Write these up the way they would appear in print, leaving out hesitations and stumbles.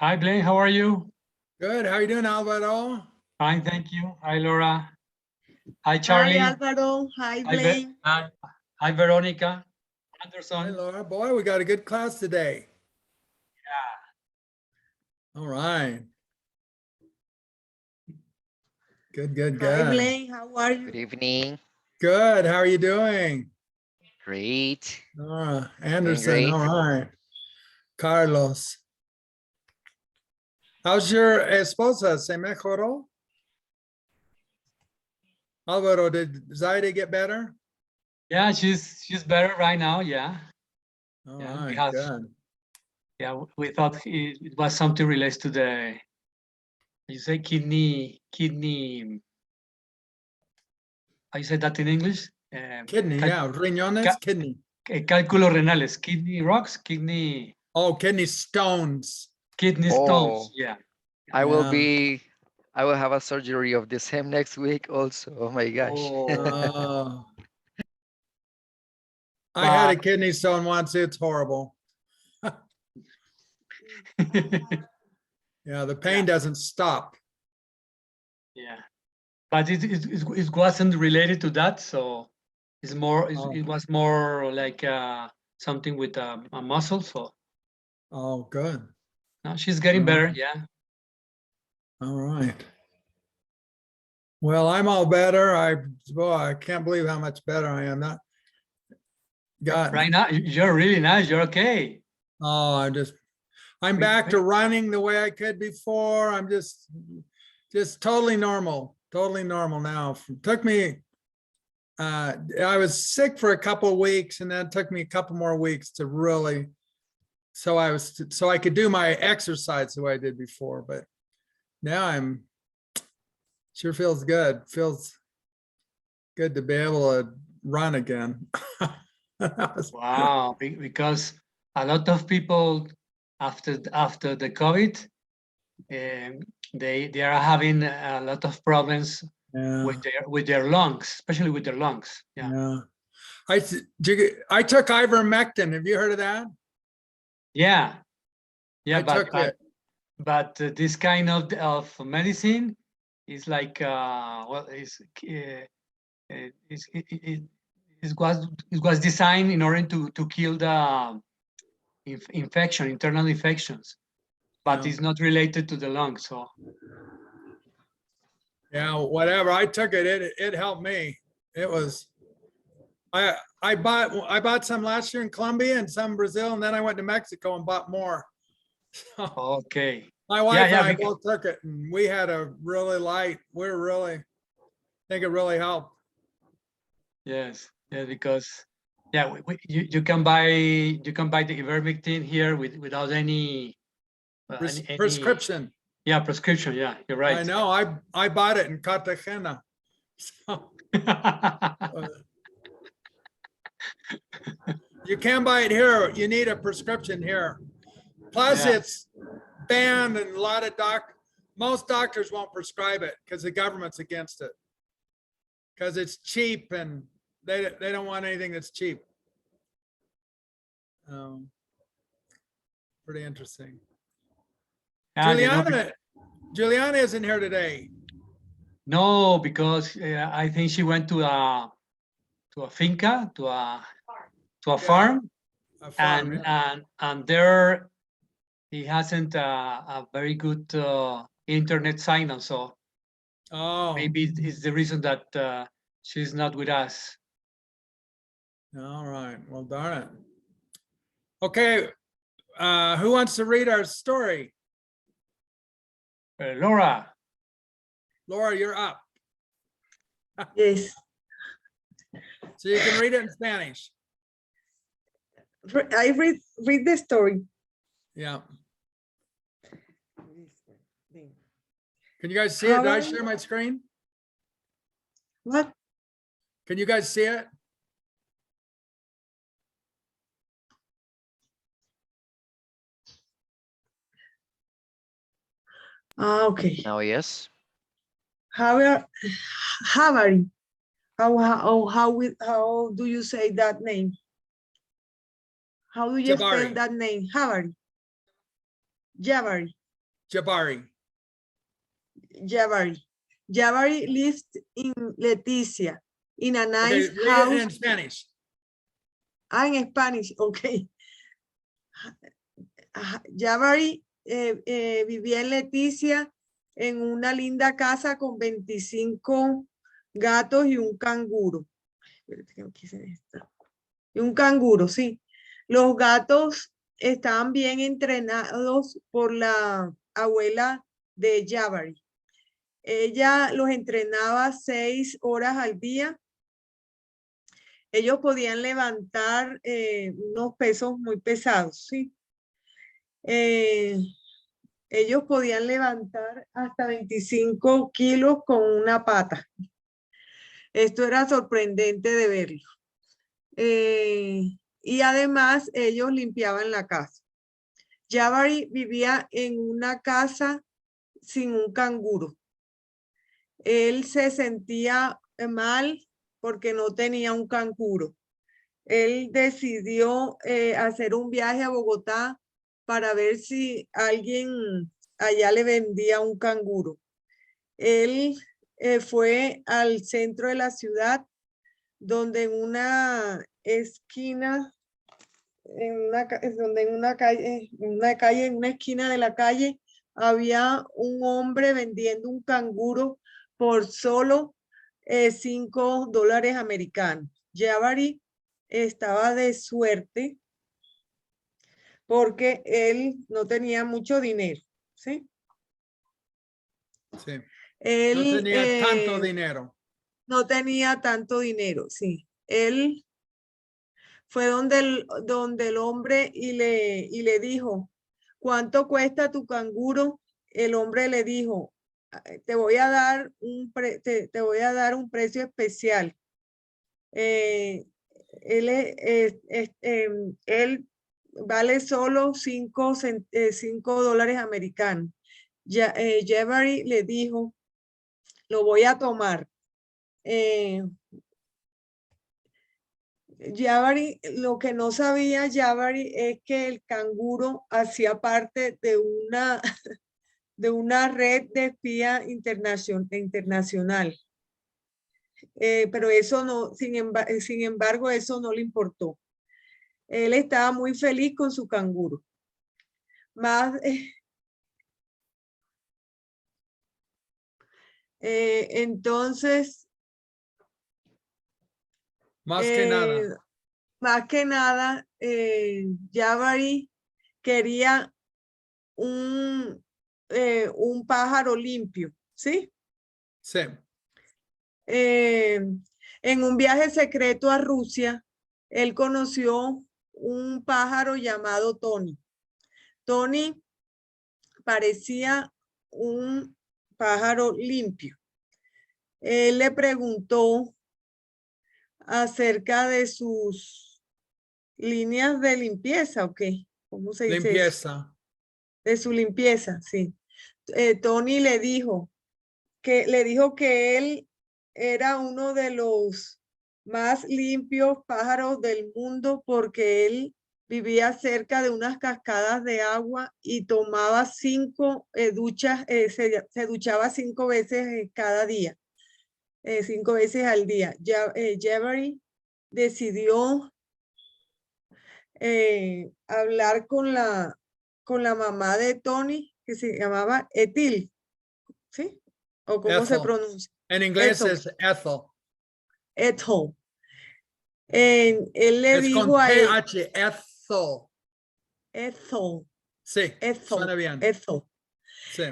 Hi, Blaine. How are you? Good. How you doing, Alvaro? Fine, thank you. Hi, Laura. Hi, Hi, Charlie. Alvaro. Hi, Hi, Blaine. Hi, Veronica. Hi, Anderson. Laura. Boy, we got a good class today. Yeah. All right. Good, good, Hi, good. Blaine. How are Good you? evening. Good. How are you doing? Great. Anderson. great. All right. Carlos. How's your esposa? ¿Se mejoró? Alvaro, did Zaide get better? Yeah, she's better right now. Yeah. All Yeah, right, we have. good. Yeah, we thought it was something related to the. You say kidney. How you say that in English? Kidney, yeah. Riñones, kidney. Cálculos renales, kidney rocks, kidney. Oh, kidney stones. Kidney stones. Yeah. I Yeah. will have a surgery of the same next week also. Oh my gosh. Oh. I had a kidney stone once. It's horrible. Yeah, the pain doesn't stop. Yeah, but it wasn't related to that, so it's more. It was more like something with a muscle. So Oh, good. now she's getting better. Yeah. All right. Well, I'm all better. I can't believe how much better I am. Not God. Right now, you're really nice. You're okay. Oh, I'm back to running the way I could before. I'm just totally normal now. Took me, I was sick for a couple of weeks, and then it took me a couple more weeks to really, so I could do my exercise the way I did before. But now sure feels good. Feels good to be able to run again. Wow, because a lot of people after the COVID, they are having a lot of problems with their lungs, especially with their lungs. Yeah. I took ivermectin. Have you heard of that? Yeah. Yeah, I took it. But this kind of medicine is like well, it was designed in order to kill the internal infections, but it's not related to the lungs. So yeah, whatever. I took it. It helped me. It was. I bought some last year in Colombia and some in Brazil, and then I went to Mexico and bought more. okay. My wife and I both took it, and we had a really light. I think it really helped. Yes, yeah, because yeah, you can buy the ivermectin here without any prescription. Yeah, prescription. Yeah, you're right. I know. I bought it in Cartagena. So, you can buy it here. You need a prescription here. Plus, it's banned, and most doctors won't prescribe it because the government's against it. Because it's cheap, and they don't want anything that's cheap. Pretty interesting. Juliana isn't here today. No, because I think she went to a finca, to a farm, and there he hasn't a very good internet signal, so maybe it's the reason that she's not with us. All right. Well, darn it. Okay. Who wants to read our story? Laura. Laura, you're up. Yes. So you can read it in Spanish. I read the story. Yeah. Can you guys see it? Did I share my screen? What? Can you guys see it? Okay. Now, yes. How do you say that name? How do you spell that name? Jabari. Jabari. Jabari. Jabari lives in Leticia, in a nice Okay, read house. it in Spanish. Ah, en Spanish, ok. Jabari vivía en Leticia en una linda casa con 25 gatos y un canguro. Espérate que no quise esto. Y un canguro, sí. Los gatos estaban bien entrenados por la abuela de Jabari. Ella los entrenaba 6 horas al día. Ellos podían levantar unos pesos muy pesados, ¿sí? Ellos podían levantar hasta 25 kilos con una pata. Esto era sorprendente de verlo. Y además ellos limpiaban la casa. Jabari vivía en una casa sin un canguro. Él se sentía mal porque no tenía un canguro. Él decidió hacer un viaje a Bogotá para ver si alguien allá le vendía un canguro. Él fue al centro de la ciudad, donde en una esquina, en una esquina de la calle, había un hombre vendiendo un canguro por solo $5 americanos. Jabari estaba de suerte porque él no tenía mucho dinero, ¿sí? Sí. Él No tenía tanto dinero. no tenía tanto dinero, sí. Él fue donde el hombre y le dijo, ¿cuánto cuesta tu canguro? El hombre le dijo, te voy a dar te voy a dar un precio especial. Él vale solo $5 americanos. Jabari le dijo, lo voy a tomar. Jabari, lo que no sabía Jabari es que el canguro hacía parte de una red de espía internacional. Pero eso no, sin embargo, eso no le importó. Él estaba muy feliz con su canguro. Más, entonces, Más que nada. más que nada, Jabari quería un pájaro limpio, ¿sí? Sí. En un viaje secreto a Rusia, él conoció un pájaro llamado Tony. Tony parecía un pájaro limpio. Él le preguntó acerca de sus líneas de limpieza, ¿o qué? ¿Cómo se dice eso? Limpieza. De su limpieza, sí. Tony le dijo que él era uno de los más limpios pájaros del mundo porque él vivía cerca de unas cascadas de agua y tomaba 5 duchas, se duchaba 5 veces cada día, 5 veces al día. Jabari decidió hablar con la mamá de Tony, que se llamaba Ethel, ¿sí? ¿O cómo se Ethel. pronuncia? En inglés Ethel. es Ethel. Ethel. Él le Es con dijo a él, TH, Ethel. Ethel, Sí, suena Ethel, bien. Ethel. Sí.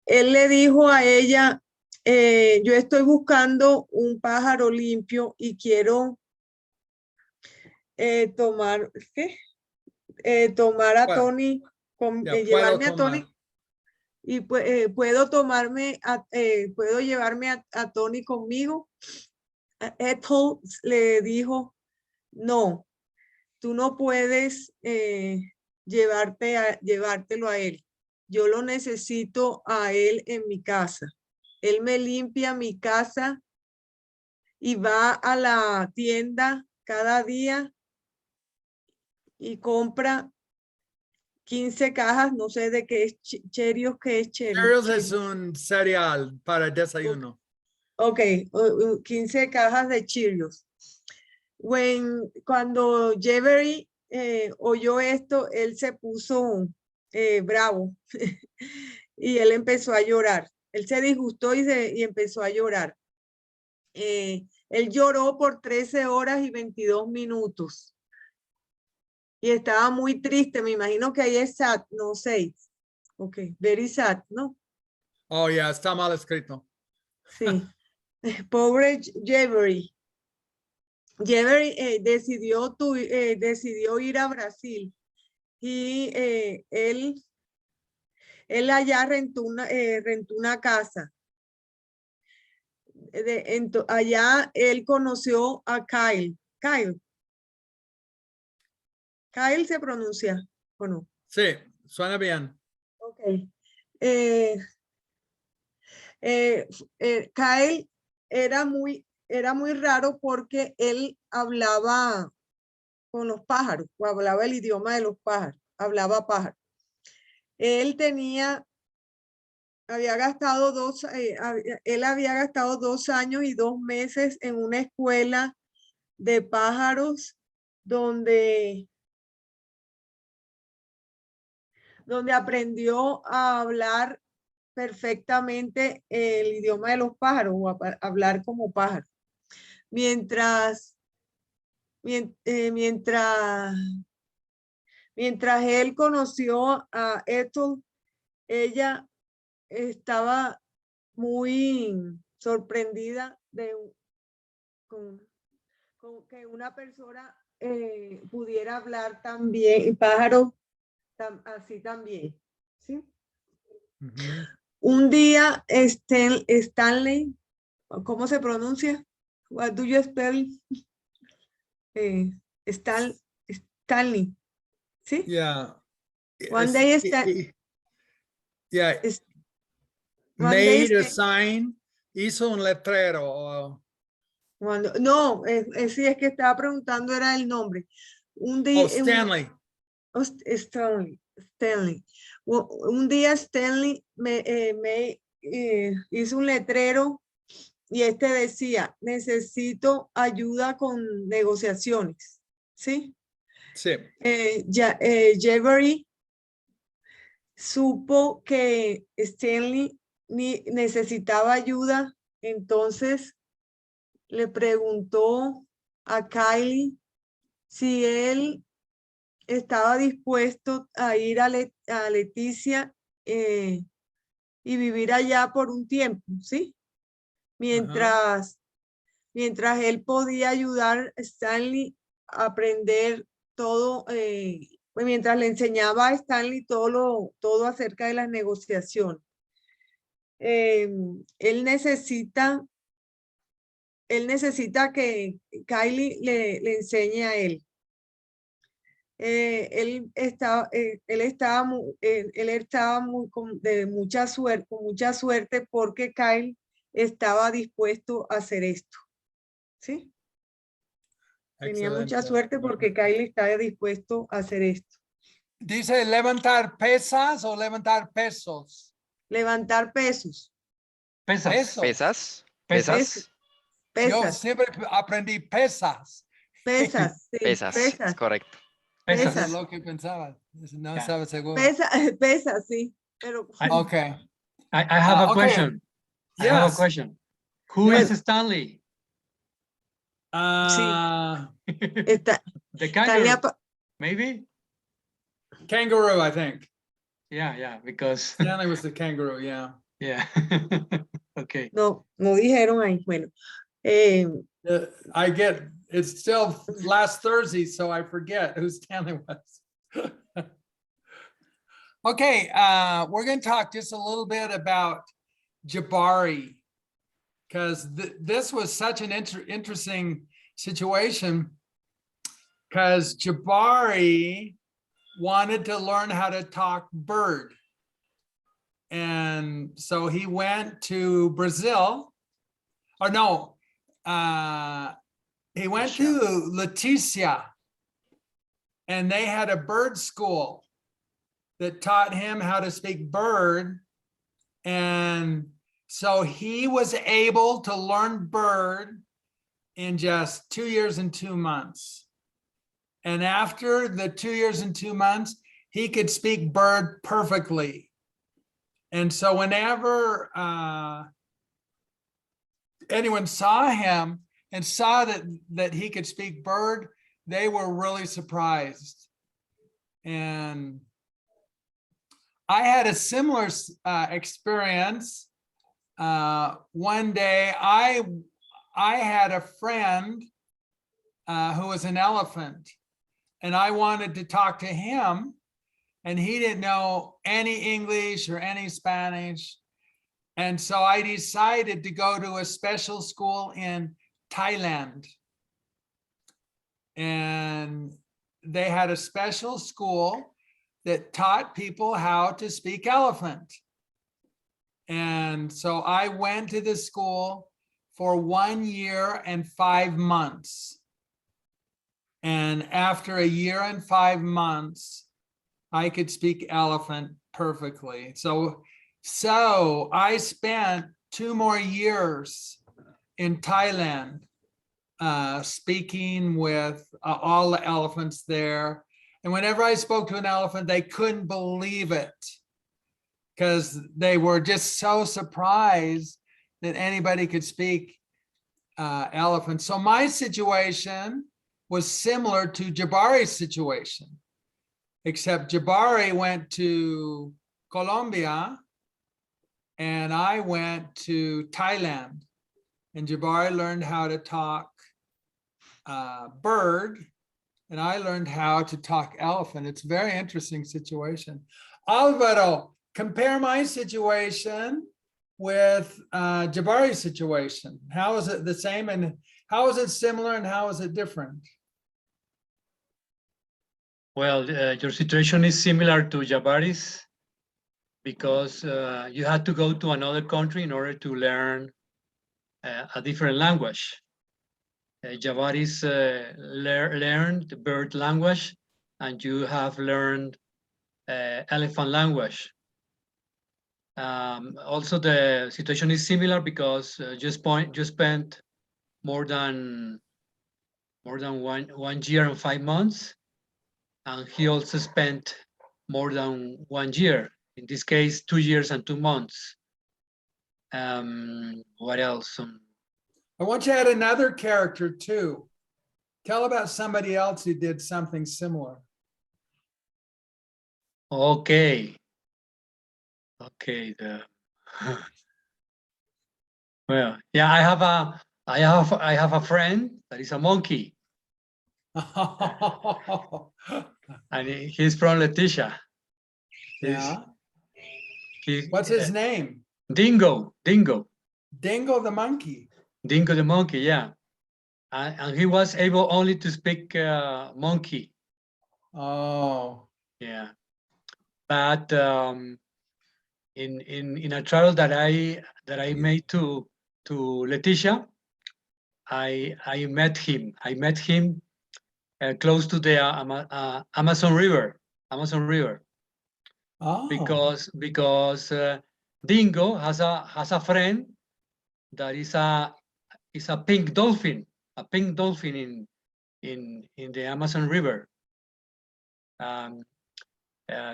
Él le dijo a ella, yo estoy buscando un pájaro limpio y quiero tomar, ¿qué? Tomar a Bueno, Tony, ya puedo llevarme a tomar. Tony y puedo llevarme a Tony conmigo. Ethel le dijo, no, tú no puedes llevártelo a él. Yo lo necesito a él en mi casa. Él me limpia mi casa y va a la tienda cada día y compra 15 cajas, no sé de qué es Cheerios, qué es Cereals es Cheerios. un cereal para desayuno. Ok, 15 cajas de Cheerios. Cuando Jabari oyó esto, él se puso bravo y él empezó a llorar. Él se disgustó y empezó a llorar. Él lloró por 13 horas y 22 minutos. Y estaba muy triste, me imagino que ahí es sad, no 6. Ok, very sad, ¿no? Oh, yeah, está mal escrito. Sí. Pobre Jabari. Jabari decidió ir a Brasil y él allá rentó una casa. Allá él conoció a Kyle. Kyle se pronuncia, ¿o no? Sí, suena bien. Ok. Kyle era muy raro porque él hablaba con los pájaros, o hablaba el idioma de los pájaros, hablaba pájaro. Él había gastado él había gastado 2 años y 2 meses en una escuela de pájaros donde aprendió a hablar perfectamente el idioma de los pájaros o a hablar como pájaro. Mientras él conoció a Ethel, ella estaba muy sorprendida con que una persona pudiera hablar también, pájaro así también, ¿sí? Ujú. Un día, Stanley, ¿cómo se pronuncia? What do you spell? Stanley, ¿sí? Yeah. One day, Yeah, one day, made a sign, hizo un letrero. no, sí, es que estaba preguntando, era el nombre. Un día, Stanley. Stanley. Un día Stanley hizo un letrero y decía, necesito ayuda con negociaciones, ¿sí? Sí. Jabari supo que Stanley necesitaba ayuda, entonces le preguntó a Kylie si él estaba dispuesto a ir a Leticia y vivir allá por un tiempo, ¿sí? Mientras él podía ayudar a Stanley a aprender todo, mientras le enseñaba a Stanley todo acerca de las negociaciones. Él necesita que Kylie le enseñe a él. Él estaba de mucha suerte porque Kyle estaba dispuesto a hacer esto, ¿sí? Tenía mucha Excelente. suerte porque Kyle estaba dispuesto a hacer esto. Dice levantar pesas o levantar pesos. Levantar pesos. Pesas. ¿Pesas? Pesas. Yo Pesas. siempre aprendí pesas. Pesas. Sí, Pesas, es pesas. correcto. Eso es Pesas. lo que pensaba. No Yeah. estaba seguro. Pesas, sí. Pero Okay. I have a okay. question. I have a Yes. question. Who Well, is Stanley? sí. The kangaroo, maybe? Kangaroo, I think. Yeah, because Stanley was the kangaroo, yeah. yeah. Okay. No dijeron ahí. Bueno. I get, it's still last Thursday, so I forget who Stanley was. Okay, we're going to talk just a little bit about Jabari, because this was such an interesting situation, because Jabari wanted to learn how to talk bird. And so he went to Brazil, or no, he went to Leticia, and they had a bird school. that taught him how to speak bird. And so he was able to learn bird in just 2 years and 2 months. And after the 2 years and 2 months, he could speak bird perfectly. And so whenever anyone saw him and saw that he could speak bird, they were really surprised. And I had a similar experience. One day, I had a friend who was an elephant, and I wanted to talk to him, and he didn't know any English or any Spanish. And so I decided to go to a special school in Thailand. And they had a special school that taught people how to speak elephant. And so I went to the school for 1 year and 5 months. And after a year and 5 months, I could speak elephant perfectly. So I spent 2 more years in Thailand speaking with all the elephants there. And whenever I spoke to an elephant, they couldn't believe it because they were just so surprised that anybody could speak elephant. So my situation was similar to Jabari's situation, except Jabari went to Colombia and I went to Thailand, and Jabari learned how to talk bird, and I learned how to talk elephant. It's a very interesting situation. Alvaro, compare my situation with Jabari's situation. How is it the same, and how is it similar, and how is it different? Well, your situation is similar to Jabari's because you had to go to another country in order to learn a different language. Jabari's learned the bird language, and you have learned elephant language. Also, the situation is similar because you spent more than 1 year and 5 months, and he also spent more than 1 year. In this case, 2 years and 2 months. What else? I want you to add another character too. Tell about somebody else who did something similar. Okay. Well, yeah, I have a friend that is a monkey, and he's from Leticia. Yeah. He, What's his name? Dingo. Dingo the monkey. Dingo the monkey, yeah. And he was able only to speak monkey. Oh. Yeah. But in a travel that I made to Leticia, I met him. I met him close to the Amazon River. Oh. Because Dingo has a friend that is a pink dolphin, in the Amazon River. The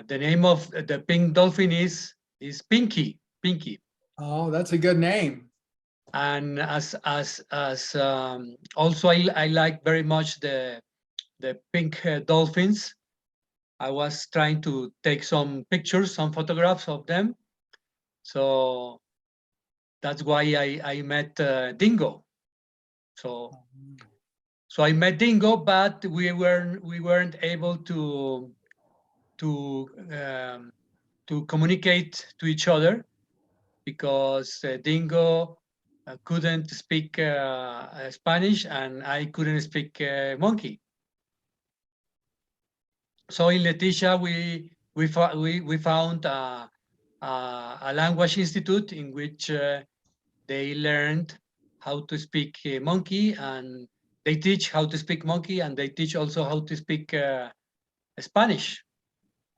name of the pink dolphin is Pinky. Oh, that's a good name. And as also I like very much the pink dolphins. I was trying to take some pictures, some photographs of them. So that's why I met Dingo. So I met Dingo, but we weren't able to communicate to each other because Dingo couldn't speak Spanish and I couldn't speak monkey. So in Leticia, we found a language institute in which they learned how to speak monkey, and they teach how to speak monkey, and they teach also how to speak Spanish.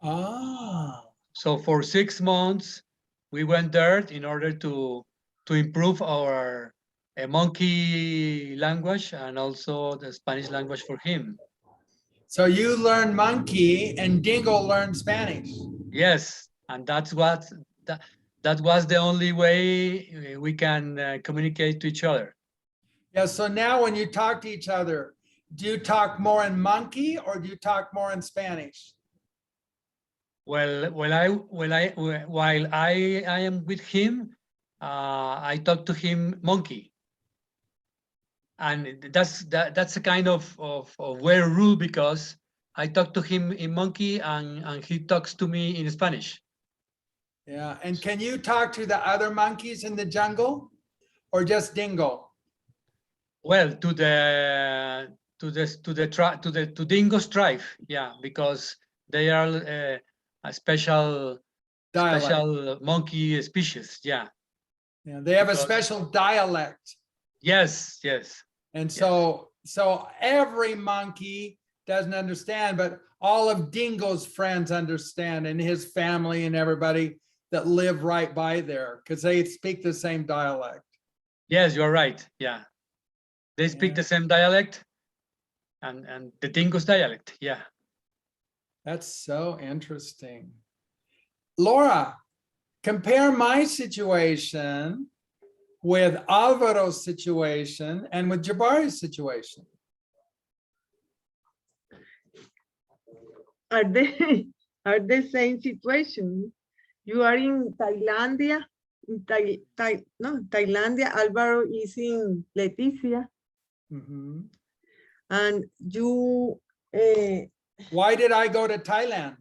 Ah. So for 6 months, we went there in order to improve our monkey language and also the Spanish language for him. So you learned monkey and Dingo learned Spanish. Yes, and that's what that was the only way we can communicate to each other. Yeah, so now when you talk to each other, do you talk more in monkey or do you talk more in Spanish? While I am with him, I talk to him monkey, and that's a kind of weird rule because I talk to him in monkey and he talks to me in Spanish. Yeah, and can you talk to the other monkeys in the jungle or just Dingo? Well, to Dingo's tribe, yeah, because they are a special Dialect. monkey species, yeah. Yeah, they have a Because- special dialect. Yes, yes. And Yes. so every monkey doesn't understand, but all of Dingo's friends understand and his family and everybody that live right by there because they speak the same dialect. Yes, you're right. Yeah. They speak Yeah. the same dialect and the Dingo's dialect. Yeah. That's so interesting. Laura, compare my situation with Alvaro's situation and with Jabari's situation. Are they are the same situation? You are in Thailandia, Thailandia. Alvaro is in Leticia, Mhm. and you Why did I go to Thailand?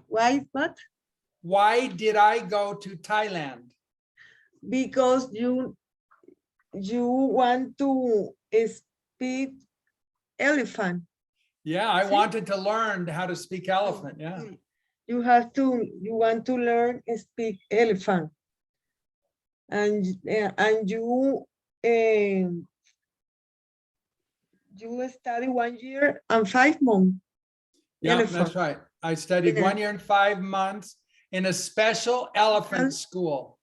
why but Why did I go to Thailand? because you want to speak elephant. Yeah, I See? wanted to learn how to speak elephant. Yeah. You want to learn speak elephant, and you study 1 year and 5 months. Yeah, Elephant. that's right. I studied In a- 1 year and 5 months in a special elephant school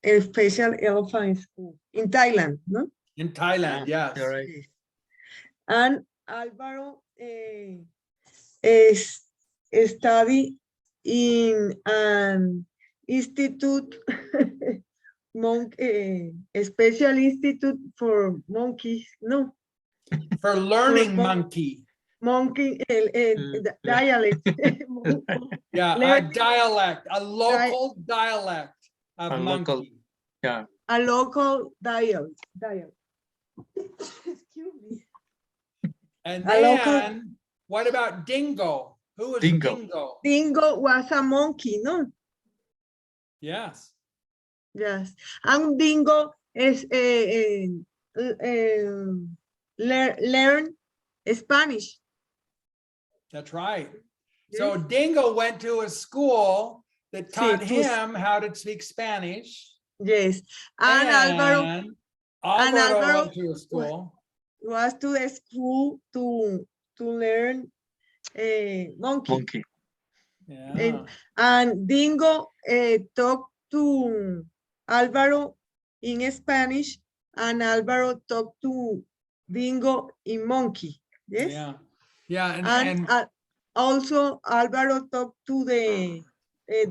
A special elephant school in Thailand, no? in Thailand. Yeah, Yes. you're right. Yes. And Alvaro is study in an institute, a special institute for monkeys, no, For learning mon- monkey. monkey Yeah. dialect. Yeah, a Learning dialect, a local dialect of A local- monkey. Yeah. a local dialect. Excuse me. And A local- then what about Dingo? Who was Dingo. Dingo? Dingo was a monkey, no? Yes. Yes. And Dingo is learn Spanish. That's right. Yes. So Dingo went to a school that taught to- him how to speak Spanish. Yes. And Alvaro And Alvaro Alvaro went to a school. was to the school to learn monkey. Monkey. Yeah. And Dingo talked to Alvaro in Spanish, and Alvaro talked to Dingo in monkey. Yes. Yeah. Yeah. And also Alvaro talked to the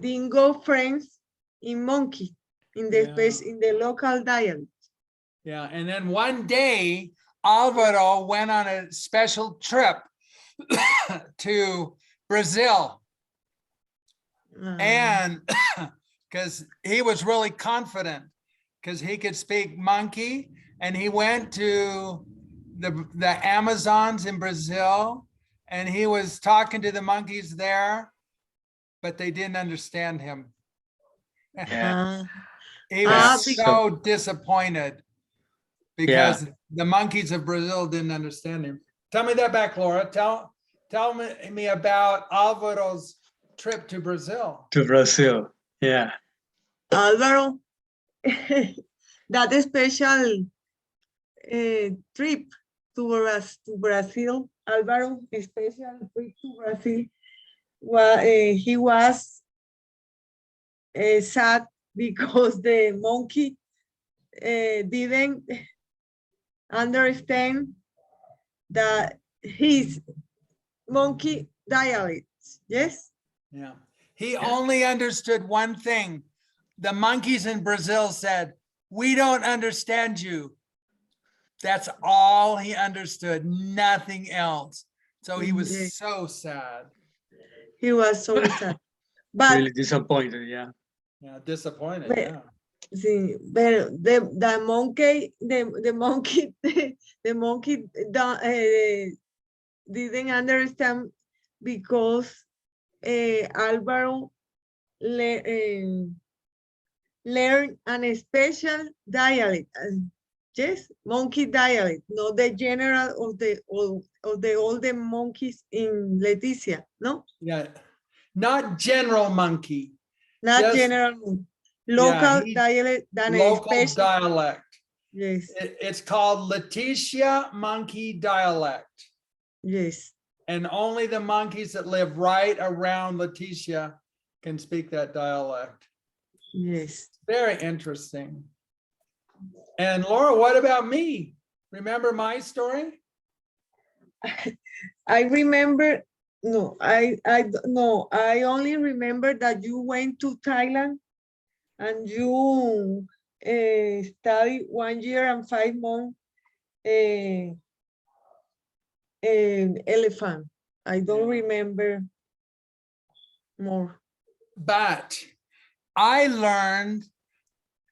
Dingo friends in monkey in the space in the local dialect. Yeah, and then one day Alvaro went on a special trip to Brazil, and because he was really confident because he could speak monkey, and he went to the Amazons in Brazil, and he was talking to the monkeys there, but they didn't understand him. Yeah. He was because- so disappointed because the monkeys of Brazil didn't understand him. Tell me that back, Laura. Tell me about Alvaro's trip to Brazil. To Brazil. Yeah. Alvaro, that special trip to Brazil, Alvaro, a special trip to Brazil he was sad because the monkey didn't understand that his monkey dialect. Yes. Yeah. He only understood one thing. The monkeys in Brazil said, "We don't understand you." That's all he understood, nothing else. So he was Yes. so sad. He was so sad. But Really disappointed, yeah. Yeah, disappointed. But- Yeah. sí, pero the monkey, the monkey, the monkey didn't understand because Alvaro learned an special dialect. Yes, monkey dialect, not the general of the all the monkeys in Leticia. No, Yeah. Not general monkey, not Just- general. Local he- dialect than a local special. dialect. Yes, It's called Leticia monkey dialect. yes. And only the monkeys that live right around Leticia can speak that dialect. Yes. Very interesting. And Laura, what about me? Remember my story? I remember, no, no, I only remember that you went to Thailand and you studied 1 year and 5 months elephant. I don't remember more. But I learned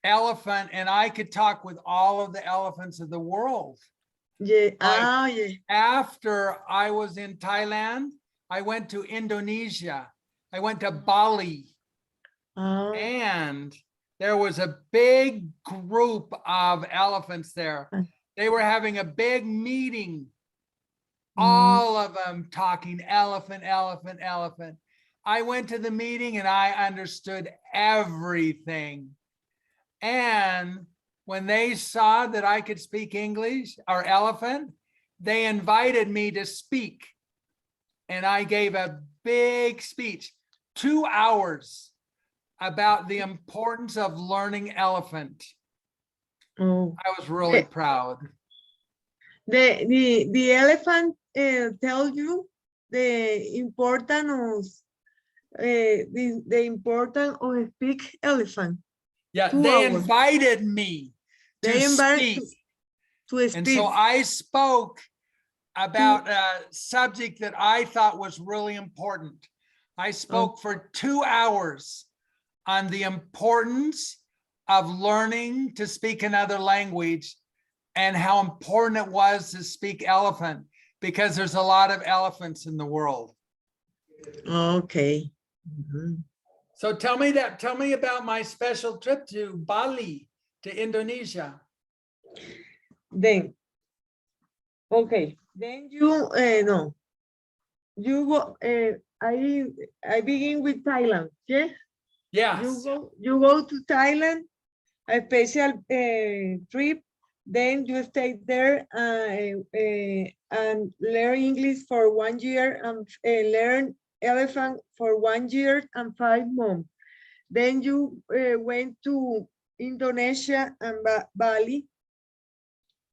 elephant and I could talk with all of the elephants of the world. Yeah, yeah. After I was in Thailand, I went to Indonesia. I went to Bali. And there was a big group of elephants there. They were having a big meeting. All of them talking elephant, elephant, elephant. I went to the meeting and I understood everything. And when they saw that I could speak English or elephant, they invited me to speak. And I gave a big speech, 2 hours, about the importance of learning elephant. Oh. I was really proud. The elephant tell you the importance of the importance of speak elephant. Yeah, 2 they hours. invited me to They invited speak. to speak. And so I spoke about a subject that I thought was really important. I spoke for 2 hours on the importance of learning to speak another language and how important it was to speak elephant, because there's a lot of elephants in the world. Okay. So tell me about my special trip to Bali, to Indonesia. Then, okay. Then you no. You go. I begin with Thailand. Yes. Yes. You go to Thailand, a special trip. Then you stay there and learn English for 1 year and learn elephant for 1 year and 5 months. Then you went to Indonesia and Bali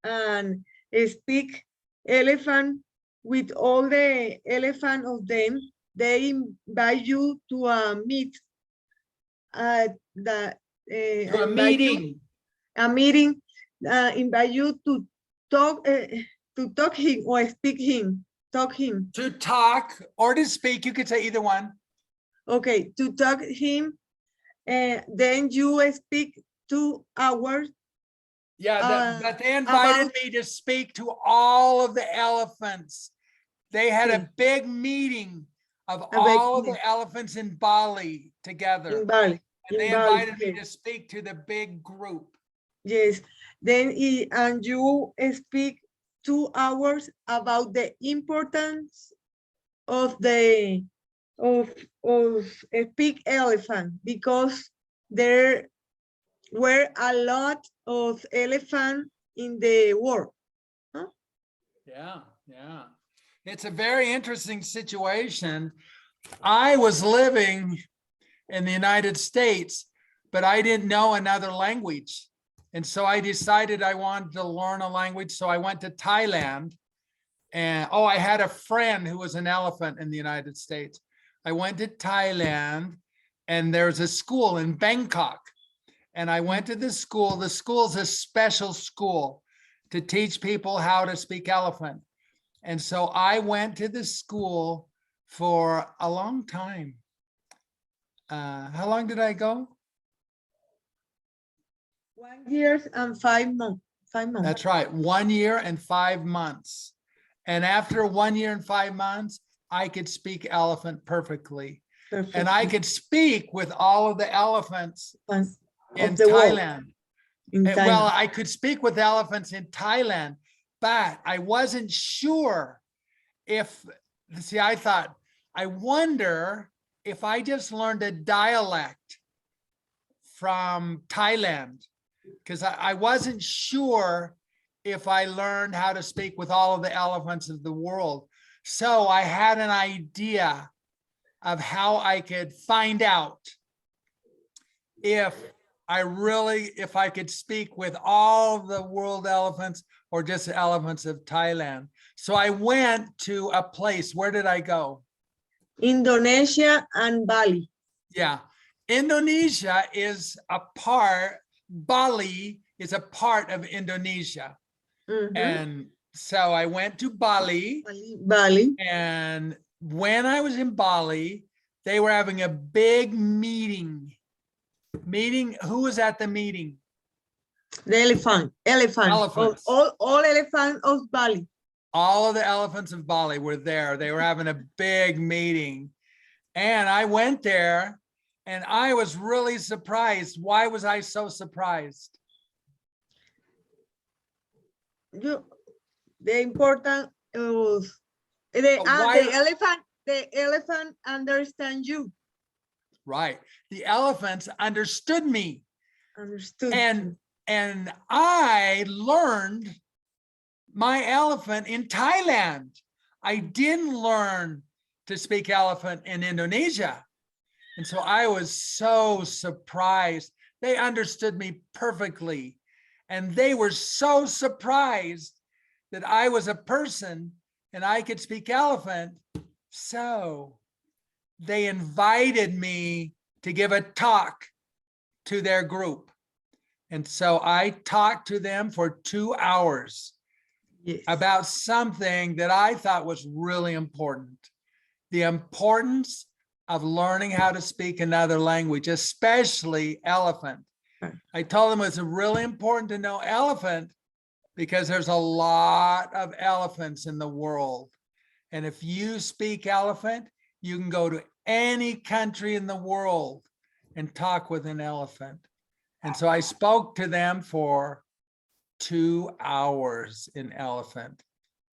and speak elephant with all the elephant of them. They invite you to a meet To a meeting. Invite you to talk him or speak him, talk him. To talk or to speak, you could say either one. Okay, to talk him, then you speak 2 hours. Yeah, but they invited me to speak to all of the elephants. They had a big meeting of all the elephants in Bali together. In Bali. And they invited me to speak to the big group. Yes, then and you speak 2 hours about the importance of a big elephant, because there were a lot of elephants in the world. Huh? Yeah. It's a very interesting situation. I was living in the United States, but I didn't know another language. And so I decided I wanted to learn a language. So I went to Thailand. And I had a friend who was an elephant in the United States. I went to Thailand, and there's a school in Bangkok. And I went to the school. The school's a special school to teach people how to speak elephant. And so I went to the school for a long time. How long did I go? 1 year and 5 months. 5 months. That's right, 1 year and 5 months. And after 1 year and 5 months, I could speak elephant perfectly. Perfect. And I could speak with all of the elephants in the world. Thailand. In Well, Thailand. I could speak with elephants in Thailand, but I wasn't sure if, see, I thought, I wonder if I just learned a dialect from Thailand, because I wasn't sure if I learned how to speak with all of the elephants of the world. So I had an idea of how I could find out if I could speak with all the world elephants or just the elephants of Thailand. So I went to a place. Where did I go? Indonesia and Bali. Yeah. Indonesia is a part, Bali is a part of Indonesia. Mhm. And so I went to Bali, Bali. and when I was in Bali, they were having a big meeting. Who was at the meeting? The elephant. Elephants. All elephants of Bali. All of the elephants of Bali were there. They were having a big meeting. And I went there, and I was really surprised. Why was I so surprised? The important the elephant understand you. Right. The elephants understood me. Understood. And I learned my elephant in Thailand. I didn't learn to speak elephant in Indonesia. And so I was so surprised. They understood me perfectly. And they were so surprised that I was a person and I could speak elephant. So they invited me to give a talk to their group. And so I talked to them for 2 hours. Yes. About something that I thought was really important. The importance of learning how to speak another language, especially elephant. I told them it's really important to know elephant because there's a lot of elephants in the world. And if you speak elephant, you can go to any country in the world and talk with an elephant. And so I spoke to them for 2 hours in elephant.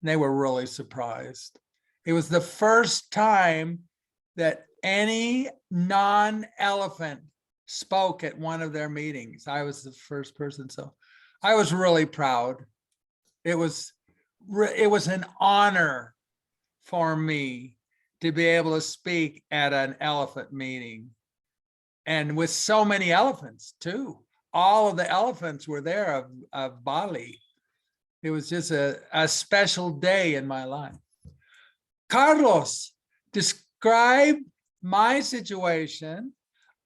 And they were really surprised. It was the first time that any non-elephant spoke at one of their meetings. I was the first person. So I was really proud. It was an honor for me to be able to speak at an elephant meeting, and with so many elephants too. All of the elephants were there of Bali. It was just a special day in my life. Carlos, describe my situation,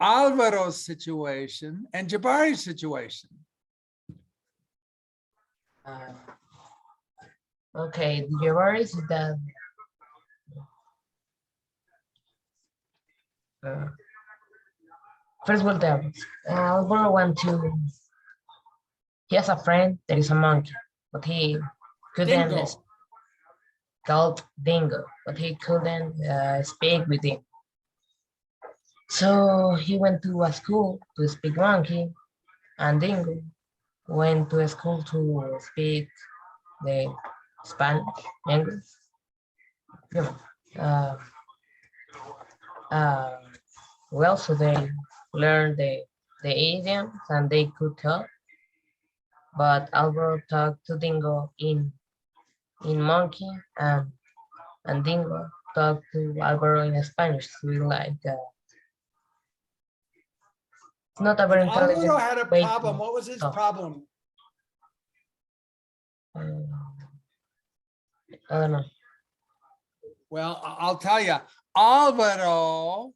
Alvaro's situation, and Jabari's situation. Okay, Jabari is that first world devils. Alvaro he has a friend that is a monkey, but he couldn't Dingo. called Dingo, but he couldn't speak with him. So he went to a school to speak monkey, and Dingo went to a school to speak the Spanish language. Well, so they learned the idioms and they could talk. But Alvaro talked to Dingo in monkey, and Dingo talk to Alvaro in Spanish. We like it's not a very Alvaro intelligent had a way problem. to What was his talk. problem? I don't know. Well, I'll tell you, Alvaro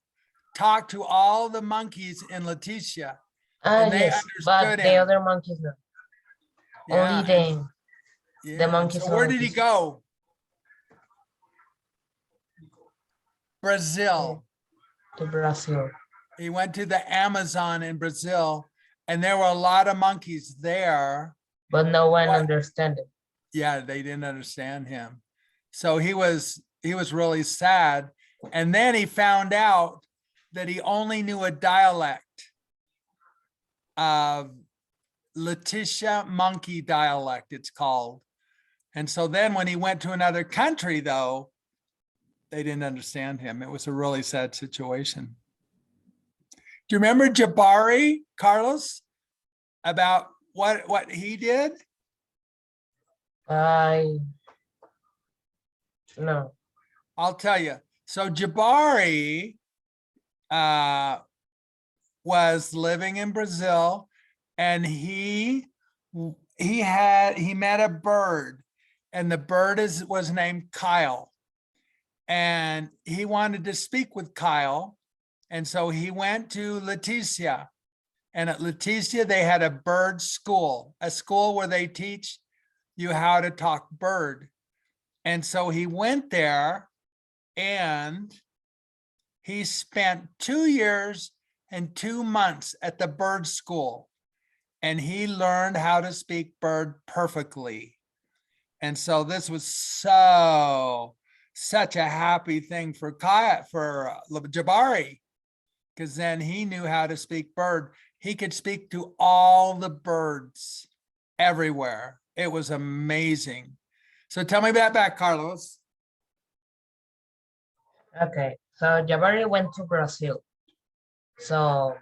talked to all the monkeys in Leticia. And they Yes, but understood the him. other monkeys no. Only Yeah, the monkeys. So where did he go? Brazil. To Brazil. He went to the Amazon in Brazil, and there were a lot of monkeys there. But no one What? understood it. Yeah, they didn't understand him. So he was really sad. And then he found out that he only knew a dialect of Leticia monkey dialect, it's called. And so then when he went to another country, though, they didn't understand him. It was a really sad situation. Do you remember Jabari, Carlos, about what he did? No. I'll tell you. So Jabari was living in Brazil, and he met a bird, and the bird was named Kyle, and he wanted to speak with Kyle, and so he went to Leticia, and at Leticia they had a bird school, a school where they teach you how to talk bird, and so he went there, and he spent 2 years and 2 months at the bird school, and he learned how to speak bird perfectly. And so this was such a happy thing for Jabari, because then he knew how to speak bird. He could speak to all the birds everywhere. It was amazing. So tell me about that, Carlos. Okay, so Jabari went to Brazil. So,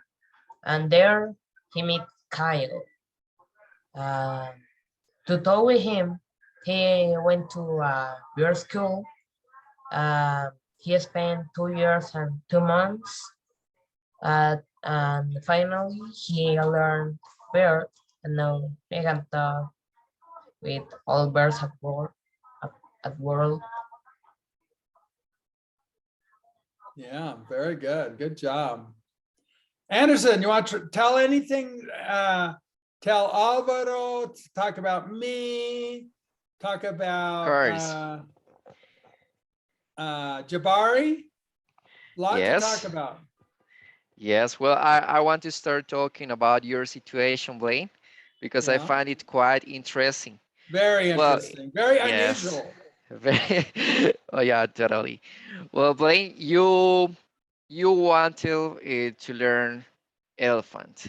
and there he met Kyle. To talk with him, he went to a bird school. He spent 2 years and 2 months. And finally, he learned bird, and now he can talk with all birds at world. Yeah, very good. Good job. Anderson, you want to tell anything? Tell Alvaro, talk about me, talk about Jabari. Lot to talk about. Yes, well, I want to start talking about your situation, Blaine, because I find it quite interesting. Very interesting, very unusual. Very, oh yeah, totally. Well, Blaine, you wanted to learn elephant.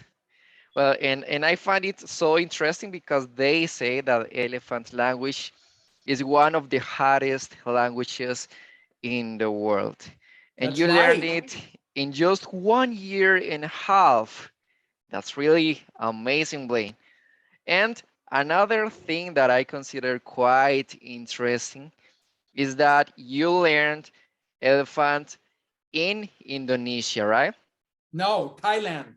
Well, and I find it so interesting because they say that elephant language is one of the hardest languages in the world. And That's you learned right. it in just 1.5 years. That's really amazing, Blaine. And another thing that I consider quite interesting is that you learned elephant in Indonesia, right? No, Thailand.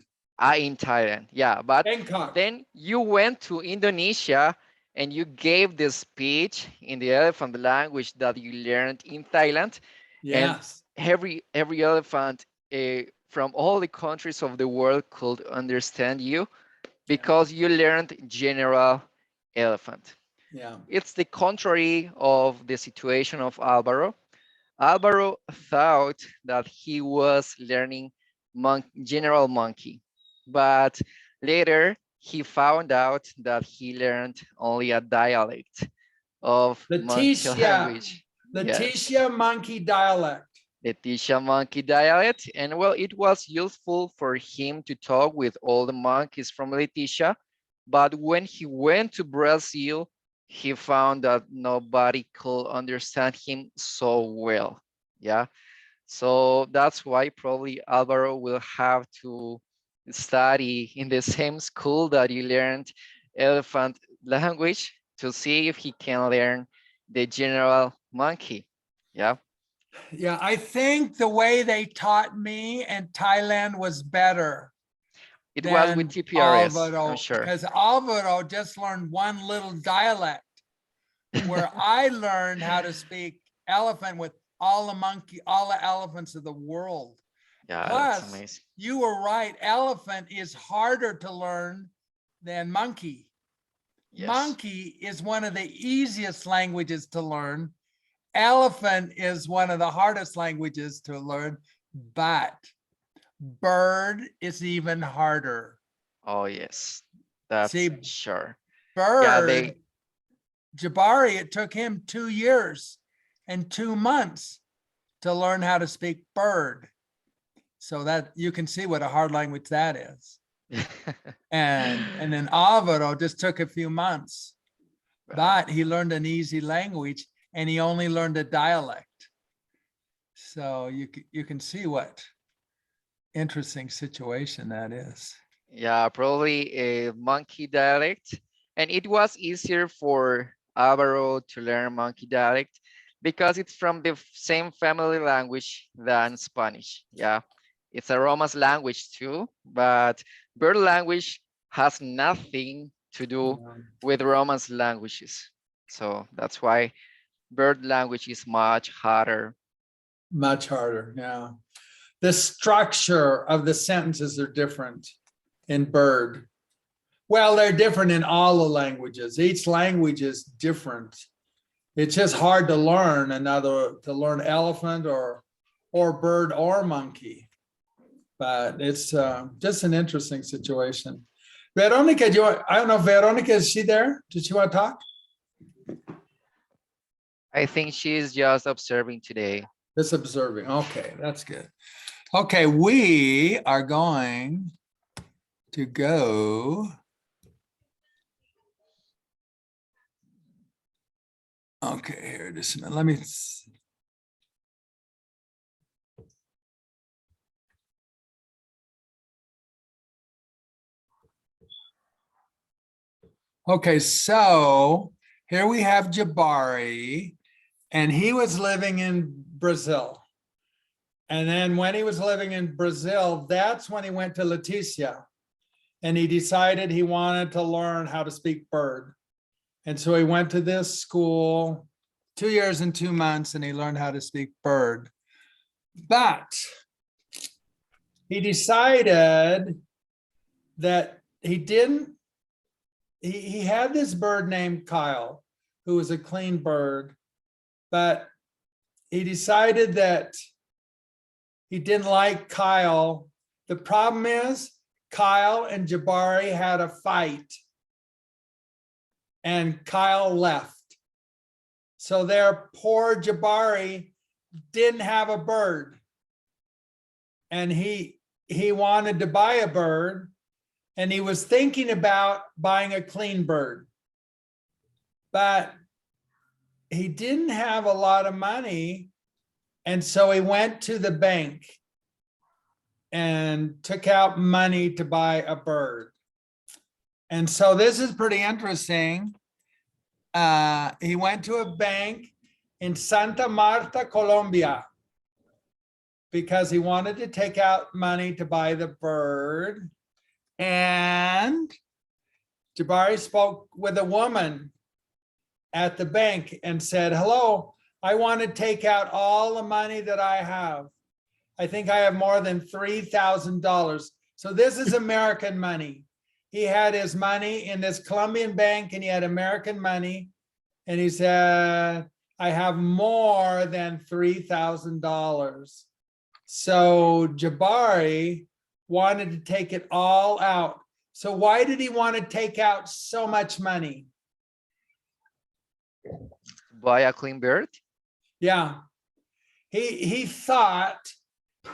In Thailand, yeah. But Bangkok. then you went to Indonesia and you gave the speech in the elephant language that you learned in Thailand. Yes. And every elephant from all the countries of the world could understand you because you learned general elephant. Yeah. It's the contrary of the situation of Alvaro. Alvaro thought that he was learning general monkey, but later he found out that he learned only a dialect of monkey language. Leticia monkey dialect. Leticia monkey dialect. And well, it was useful for him to talk with all the monkeys from Leticia. But when he went to Brazil, he found that nobody could understand him so well. Yeah. So that's why probably Alvaro will have to study in the same school that he learned elephant language to see if he can learn the general monkey. Yeah. Yeah, I think the way they taught me in Thailand was better It was with than TPRS, I'm Alvaro, sure. because Alvaro just learned one little dialect, where I learned how to speak elephant with all the elephants of the world. Yeah, that's Plus, amazing. you were right, elephant is harder to learn than monkey. Yes. Monkey is one of the easiest languages to learn. Elephant is one of the hardest languages to learn, but bird is even harder. Oh, yes, that's See, sure. bird, Jabari, it took him 2 years and 2 months to learn how to speak bird. So that you can see what a hard language that is. And then Alvaro just took a few months, but he learned an easy language and he only learned a dialect. So you can see what interesting situation that is. Yeah, probably a monkey dialect. And it was easier for Alvaro to learn monkey dialect because it's from the same family language than Spanish. Yeah, it's a Romance language too, but bird language has nothing to do with Romance languages. So that's why bird language is much harder. Much harder, yeah. The structure of the sentences are different in bird. Well, they're different in all the languages. Each language is different. It's just hard to learn to learn elephant or bird or monkey. But it's just an interesting situation. Veronica, I don't know, Veronica, is she there? Did she want to talk? I think she's just observing today. Just observing. Okay, that's good. Okay, we are going to go. Okay, here, just a minute. Let me. Okay, so here we have Jabari, and he was living in Brazil. And then when he was living in Brazil, that's when he went to Leticia. And he decided he wanted to learn how to speak bird. And so he went to this school 2 years and 2 months, and he learned how to speak bird. But he decided that he had this bird named Kyle, who was a clean bird, but he decided that he didn't like Kyle. The problem is Kyle and Jabari had a fight and Kyle left. So their poor Jabari didn't have a bird. And he wanted to buy a bird, and he was thinking about buying a clean bird. But he didn't have a lot of money. And so he went to the bank and took out money to buy a bird. And so this is pretty interesting. He went to a bank in Santa Marta, Colombia, because he wanted to take out money to buy the bird. And Jabari spoke with a woman at the bank and said, hello, I want to take out all the money that I have. I think I have more than $3,000. So this is American money. He had his money in this Colombian bank and he had American money. And he said, I have more than $3,000. So Jabari wanted to take it all out. So why did he want to take out so much money? Buy a clean bird? Yeah, he thought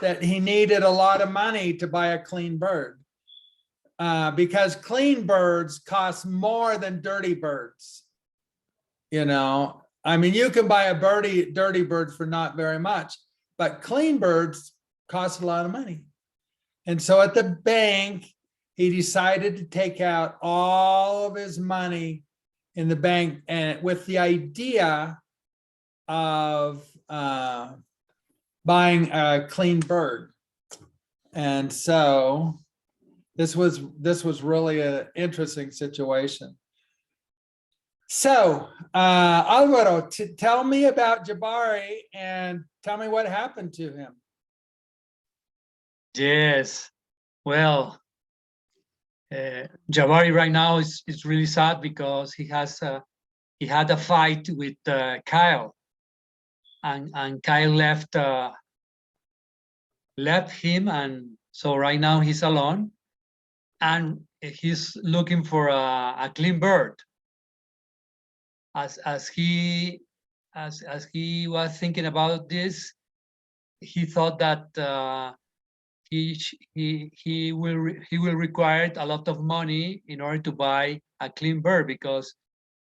that he needed a lot of money to buy a clean bird because clean birds cost more than dirty birds. You know, I mean, you can buy a dirty bird for not very much, but clean birds cost a lot of money. And so at the bank, he decided to take out all of his money in the bank, and with the idea of buying a clean bird. And so this was really an interesting situation. So Alvaro, tell me about Jabari and tell me what happened to him. Yes. Well, Jabari right now is really sad because he had a fight with Kyle, and Kyle left him, and so right now he's alone, and he's looking for a clean bird. As he was thinking about this, he thought that he will require a lot of money in order to buy a clean bird, because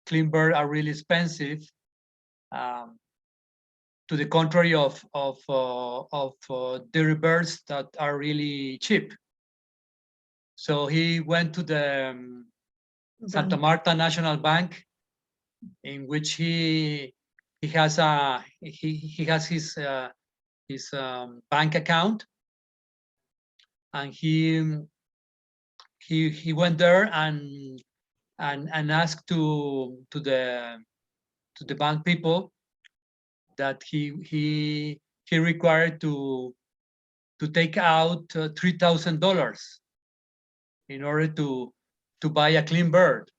clean birds are really expensive, to the contrary of dairy birds that are really cheap. So he went to the Santa Marta National Bank, in which he has his bank account, and he went there and asked to the bank people that he required to take out $3,000 in order to buy a clean bird.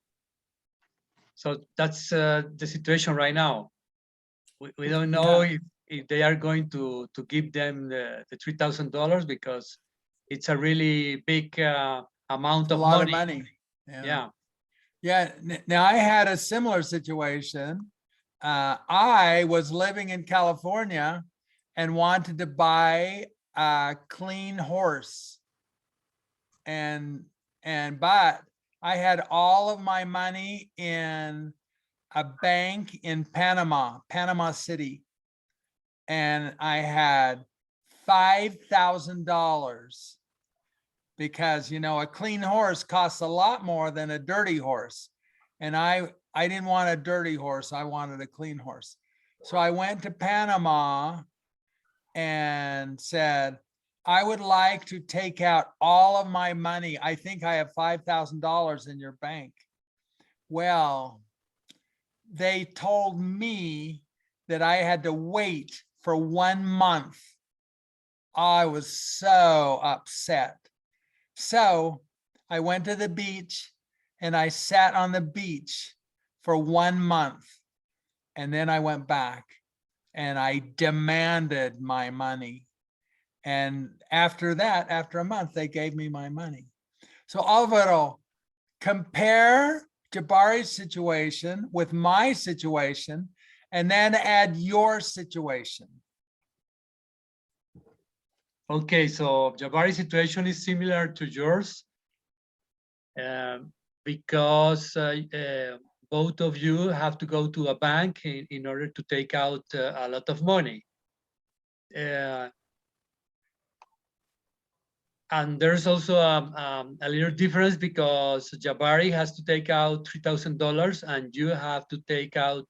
So that's the situation right now. We don't know if they are going to give them the $3,000, because it's a really big amount A of lot money. of money. Yeah. Yeah. Now I had a similar situation. I was living in California and wanted to buy a clean horse. But I had all of my money in a bank in Panama City. And I had $5,000 because, you know, a clean horse costs a lot more than a dirty horse. And I didn't want a dirty horse. I wanted a clean horse. So I went to Panama and said, I would like to take out all of my money. I think I have $5,000 in your bank. Well, they told me that I had to wait for 1 month. I was so upset. So I went to the beach and I sat on the beach for 1 month. And then I went back and I demanded my money. And after that, after a month, they gave me my money. So Alvaro, compare Jabari's situation with my situation, and then add your situation. Okay, so Jabari's situation is similar to yours, because both of you have to go to a bank in order to take out a lot of money. And there's also a little difference, because Jabari has to take out $3,000 and you have to take out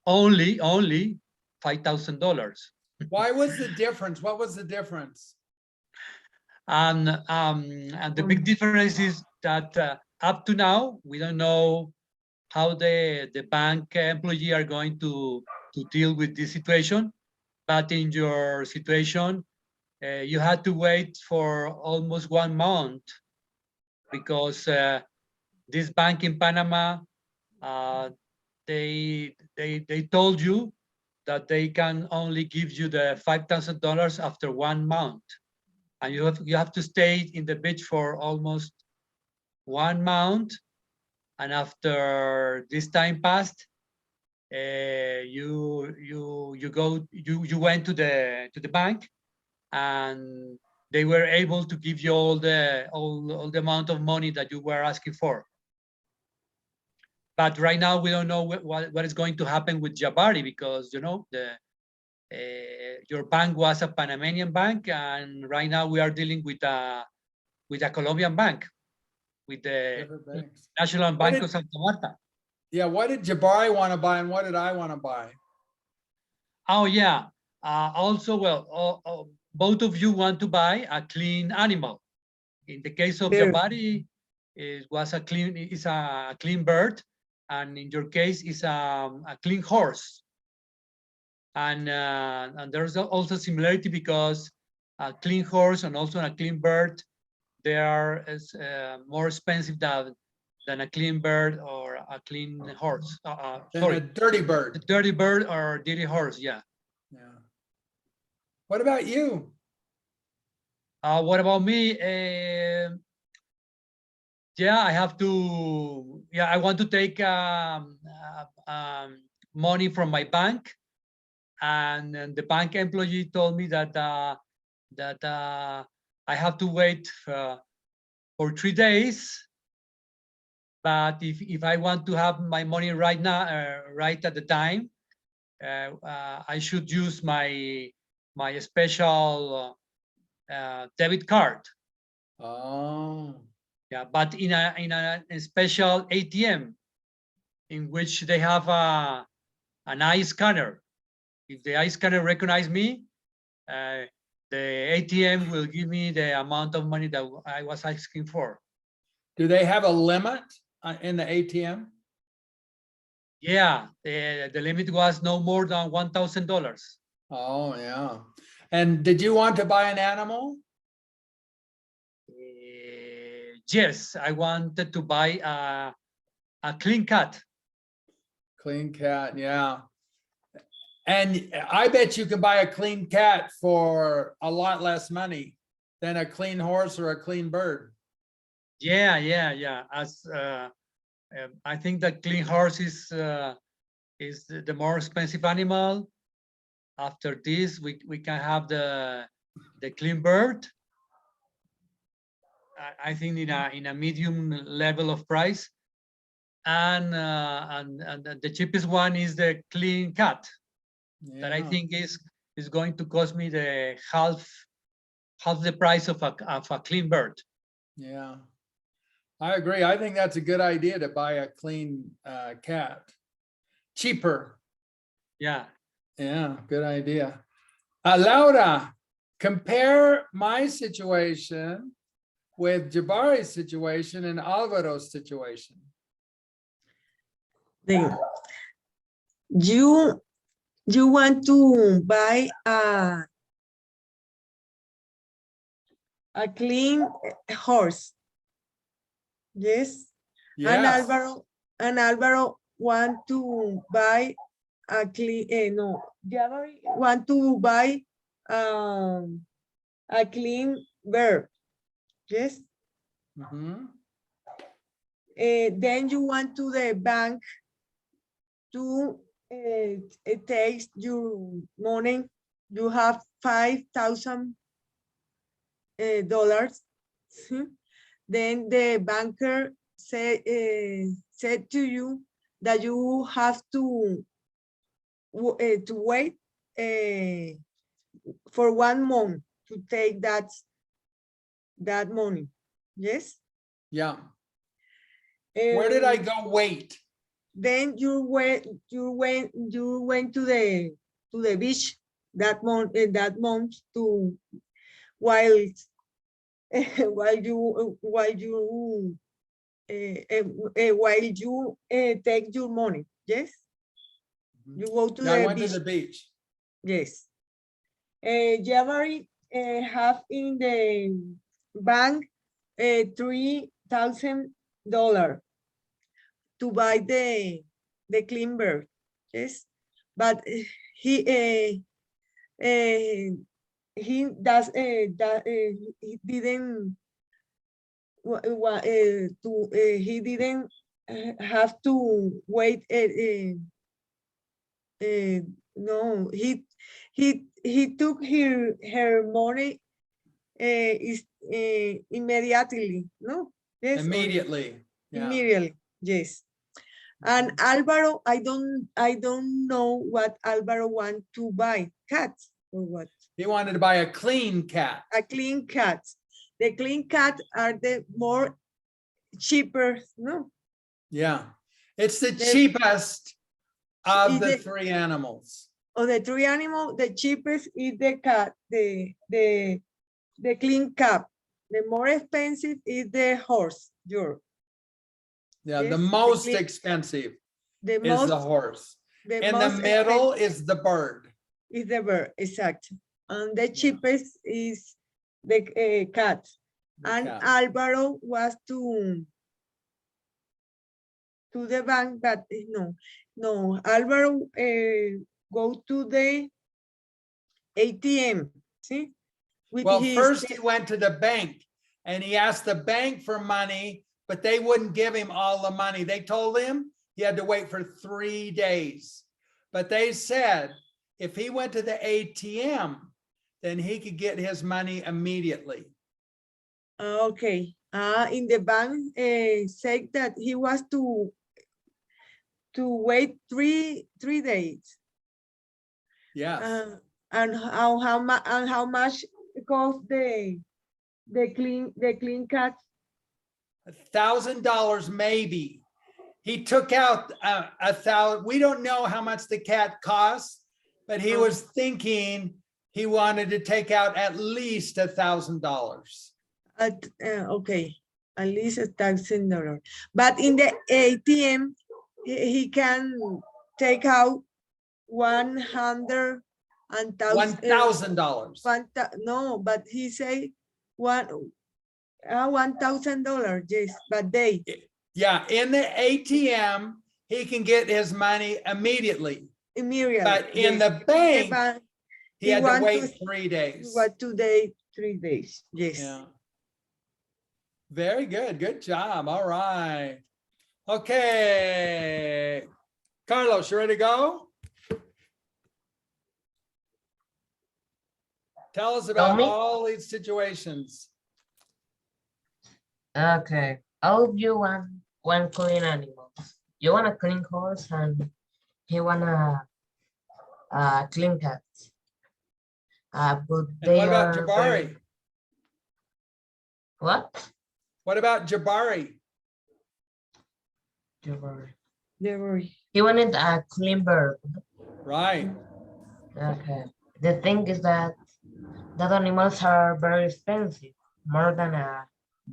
only $5,000. Why was the difference? What was the difference? And the big difference is that up to now, we don't know how the bank employee are going to deal with this situation. But in your situation, you had to wait for almost 1 month, because this bank in Panama, they told you that they can only give you the $5,000 after 1 month, and you have to stay in the beach for almost 1 month. And after this time passed, you went to the bank, and they were able to give you all the amount of money that you were asking for. But right now we don't know what is going to happen with Jabari, because you know your bank was a Panamanian bank, and right now we are dealing with a Colombian bank, with the National Bank of Santa Marta. Yeah, what did Jabari want to buy and what did I want to buy? Oh yeah, Also, well, both of you want to buy a clean animal. In the case of Bird. Jabari, it was a clean bird, and in your case, is a clean horse. And there's also similarity because a clean horse and also a clean bird, they are more expensive than a clean bird or a clean horse. And Sorry, a dirty a bird. dirty bird or dirty horse. Yeah. Yeah. What about you? What about me? Yeah, I have to. Yeah, I want to take money from my bank, and the bank employee told me that I have to wait for 3 days. But if I want to have my money right now, right at the time, I should use my special debit card. Oh, Yeah, but in a special ATM in which they have an eye scanner. If the eye scanner recognize me, the ATM will give me the amount of money that I was asking for. do they have a limit in the ATM? Yeah, the limit was no more than $1,000. Oh, yeah. And did you want to buy an animal? Yes, I wanted to buy a clean cat. Clean cat, yeah. And I bet you can buy a clean cat for a lot less money than a clean horse or a clean bird. Yeah. As I think that clean horse is the more expensive animal. After this, we can have the clean bird. I think in a medium level of price, and the cheapest one is the clean cat. That I Yeah. think is going to cost me the half the price of a clean bird. Yeah, I agree. I think that's a good idea to buy a clean cat. Cheaper. Yeah. Yeah, good idea. Laura, compare my situation with Jabari's situation and Alvaro's situation. Then you want to buy a clean horse. Yes. And Yes. Alvaro want to buy a clean no, Jabari want to buy a clean bird. Yes. Mhm. Then you want to the bank to take your money. You have $5,000. Then the banker said to you that you have to wait for 1 month to take that money. Yes. Yeah. Where did I go wait? Then you went to the beach that month to while you take your money. Yes. You go to Yeah, I the went beach. to the beach. Yes. Jabari have in the bank $3,000 to buy the clean bird. Yes, but he does he didn't he didn't have to wait. No, he took her money immediately. No, yes, Immediately. Yeah. immediately. Yes. And Alvaro, I don't know what Alvaro want to buy, cats or what? He wanted to buy a clean cat. A clean cat. The clean cat are the more cheaper, no? Yeah. It's the cheapest of the 3 animals. of the three animals, the cheapest is the cat, the clean cat. The more expensive is the horse. Yeah, Yes, the the most clean- expensive The is most, the horse. the In the most middle expensive is the bird. is the bird, exact. And the cheapest is the cat. The And cat. Alvaro was to the bank, but no, Alvaro go to the ATM, see? With Well, his first he went to the bank and he asked the bank for money, but they wouldn't give him all the money. They told him he had to wait for 3 days. But they said if he went to the ATM, then he could get his money immediately. Okay. In the bank said that he was to wait three days. Yes. And how much cost the clean cat? $1,000 maybe. He took out $1,000. We don't know how much the cat costs, but he was thinking he wanted to take out at least $1,000. Okay, at least $1,000. But in the ATM, he can take out $100,000. $1,000. No, but he say $1,000. Yes, but they. Yeah, in the ATM, he can get his money immediately. Immediately. But in yes. the bank, he had to want wait 3 days. What 2 days, 3 days. Yes. Yeah. Very good. Good job. All right. Okay. Carlos, you ready to go? Tell us about me? all these situations. Okay, I'll give you one clean animal. You want a clean horse and he want a clean cat. But And they what about are Jabari? What? What about Jabari? Jabari. He wanted a clean bird. Right. Okay. The thing is that animals are very expensive, more than a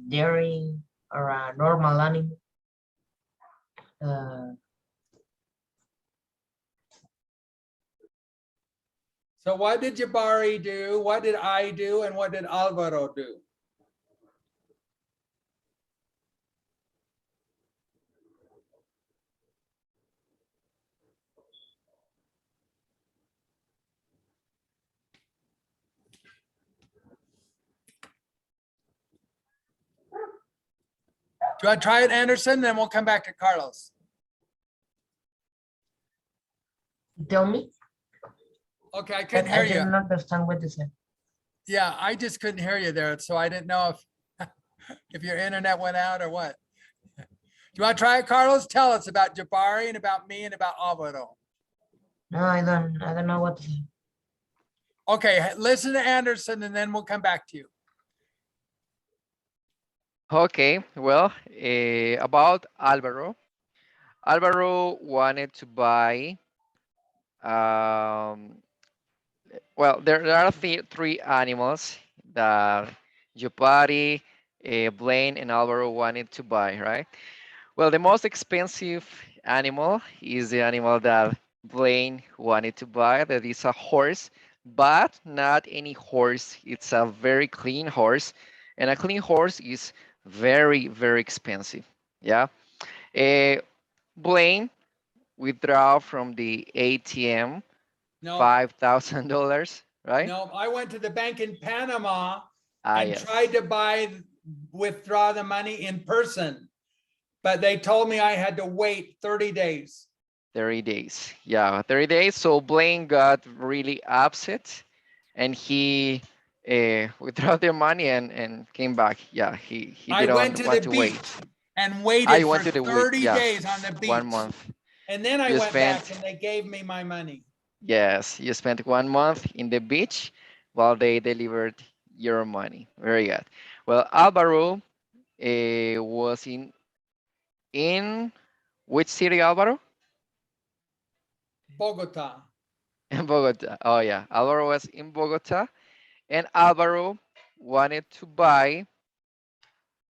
dairy or a normal animal. So what did Jabari do? What did I do? And what did Alvaro do? Do you want to try it, Anderson? Then we'll come back to Carlos. Tell me. Okay, I couldn't I hear you. didn't understand what you said. Yeah, I just couldn't hear you there, so I didn't know if your internet went out or what. Do you want to try it, Carlos? Tell us about Jabari and about me and about Alvaro. No, I don't know what to say. Okay, listen to Anderson and then we'll come back to you. Okay, well, about Alvaro. Alvaro wanted to buy, well, there are three animals that Jabari, Blaine, and Alvaro wanted to buy, right? Well, the most expensive animal is the animal that Blaine wanted to buy, that is a horse, but not any horse. It's a very clean horse, and a clean horse is very, very expensive. Yeah. Blaine withdraw from the ATM No, $5,000, right? no, I went to the bank in Panama and Yes. tried to withdraw the money in person, but they told me I had to wait 30 days. 30 days. Yeah, 30 days. So Blaine got really upset and he withdrew their money and came back. Yeah, he I didn't went to want the to wait. beach and waited I for went to the 30 yeah, days on the beach. 1 month. And then I You went spent- back and they gave me my money. Yes, you spent 1 month in the beach while they delivered your money. Very good. Well, Alvaro was in which city, Alvaro? Bogota. In Bogota. Oh yeah, Alvaro was in Bogota, and Alvaro wanted to buy.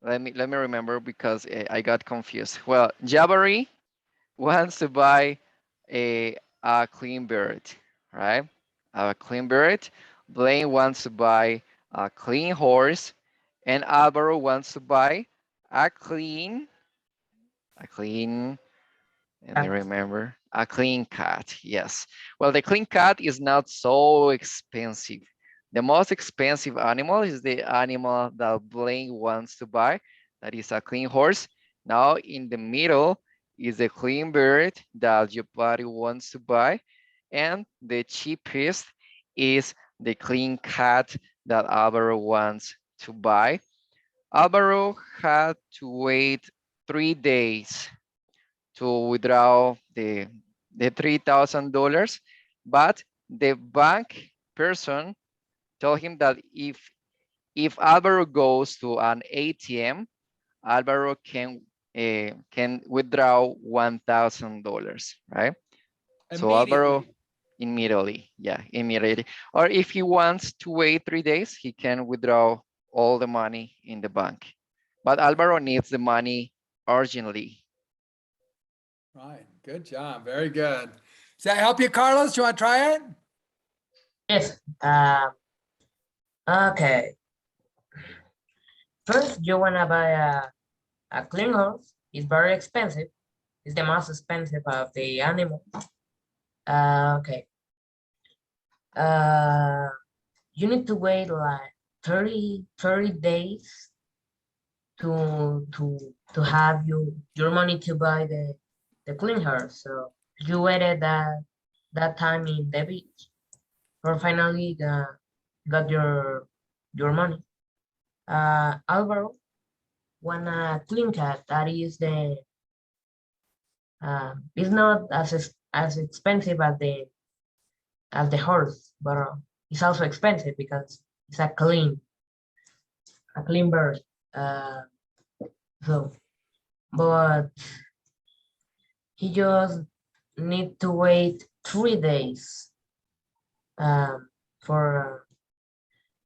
Let me remember because I got confused. Well, Jabari wants to buy a clean bird, right? A clean bird. Blaine wants to buy a clean horse, and Alvaro wants to buy a clean. Let me Cat. remember. A clean cat. Yes. Well, the clean cat is not so expensive. The most expensive animal is the animal that Blaine wants to buy. That is a clean horse. Now in the middle is the clean bird that Jabari wants to buy. And the cheapest is the clean cat that Alvaro wants to buy. Alvaro had to wait 3 days to withdraw the $3,000, but the bank person told him that if Alvaro goes to an ATM, Alvaro can withdraw $1,000, right? So Alvaro immediately, yeah, immediately. Or if he wants to wait 3 days, he can withdraw all the money in the bank. But Alvaro needs the money urgently. Right, good job, very good. Does that help you, Carlos? Do you want to try it? Yes. Okay. First, you wanna buy a clean horse. It's very expensive. It's the most expensive of the animal. Okay. You need to wait like 30 days to have your money to buy the clean horse. So you waited that time in the beach, or finally got your money. Alvaro want a clean cat. That is it's not as expensive as the horse, but it's also expensive because it's a clean bird. So, but he just need to wait 3 days for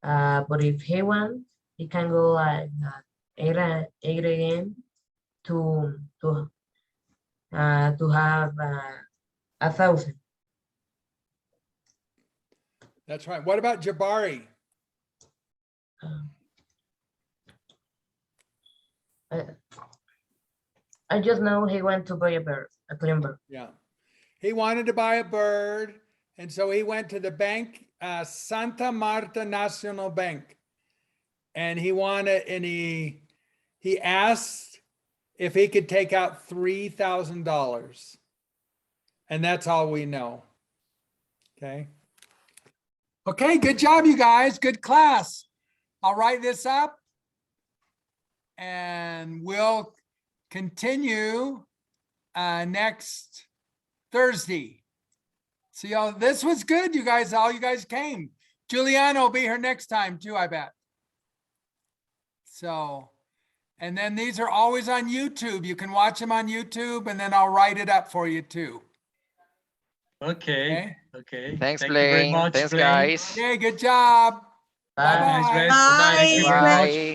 but if he wants, he can go like 8 a.m. to have 1,000. That's right. What about Jabari? I just know he went to buy a clean bird. Yeah. He wanted to buy a bird, and so he went to the bank, Santa Marta National Bank. And he asked if he could take out $3,000. And that's all we know. Okay. Okay, good job, you guys. Good class. I'll write this up and we'll continue next Thursday. See y'all. This was good, you guys. All you guys came. Juliana will be here next time too, I bet. So, and then these are always on YouTube. You can watch them on YouTube, and then I'll write it up for you too. Okay. Okay. Thanks, Thank you very Blaine. much, Thanks, Blaine. guys. Okay, good job. Bye. Nice, Bye-bye. guys. Good night. Thank you very much. Bye.